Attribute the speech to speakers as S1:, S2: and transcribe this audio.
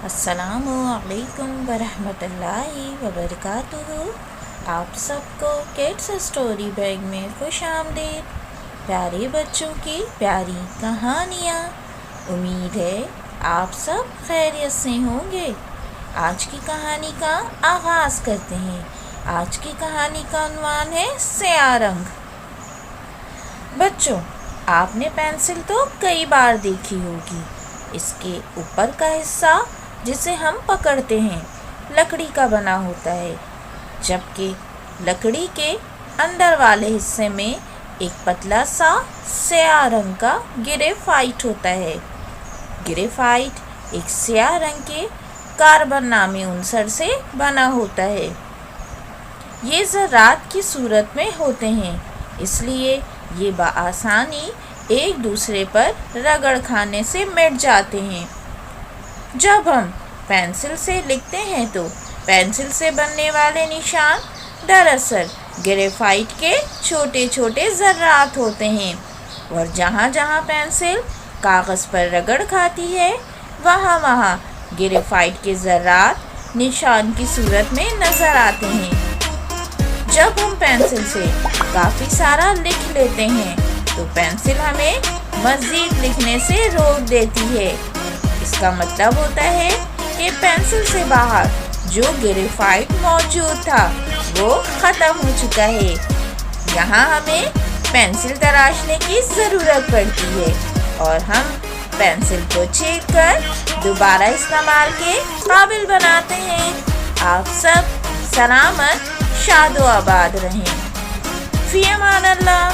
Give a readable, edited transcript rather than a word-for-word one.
S1: السلام علیکم ورحمۃ اللہ وبرکاتہ۔ آپ سب کو کڈس اسٹوری بیگ میں خوش آمدید۔ پیارے بچوں کی پیاری کہانیاں، امید ہے آپ سب خیریت سے ہوں گے۔ آج کی کہانی کا آغاز کرتے ہیں۔ آج کی کہانی کا عنوان ہے سیاہ رنگ۔ بچوں، آپ نے پینسل تو کئی بار دیکھی ہوگی۔ اس کے اوپر کا حصہ جسے ہم پکڑتے ہیں لکڑی کا بنا ہوتا ہے، جبکہ لکڑی کے اندر والے حصے میں ایک پتلا سا سیاہ رنگ کا گریفائٹ ہوتا ہے۔ گریفائٹ ایک سیاہ رنگ کے کاربن نامی عنصر سے بنا ہوتا ہے۔ یہ ذرات کی صورت میں ہوتے ہیں، اس لیے یہ بآسانی ایک دوسرے پر رگڑ کھانے سے مٹ جاتے ہیں۔ جب ہم پینسل سے لکھتے ہیں تو پینسل سے بننے والے نشان دراصل گریفائٹ کے چھوٹے چھوٹے ذرات ہوتے ہیں، اور جہاں جہاں پینسل کاغذ پر رگڑ کھاتی ہے وہاں وہاں گریفائٹ کے ذرات نشان کی صورت میں نظر آتے ہیں۔ جب ہم پینسل سے کافی سارا لکھ لیتے ہیں تو پینسل ہمیں مزید لکھنے سے روک دیتی ہے۔ اس کا مطلب ہوتا ہے کہ پینسل سے باہر جو گریفائٹ موجود تھا وہ ختم ہو چکا ہے۔ یہاں ہمیں پینسل تراشنے کی ضرورت پڑتی ہے اور ہم پینسل کو چھید کر دوبارہ استعمال کے قابل بناتے ہیں۔ آپ سب سلامت، شاد و آباد رہیں۔ فی امان اللہ۔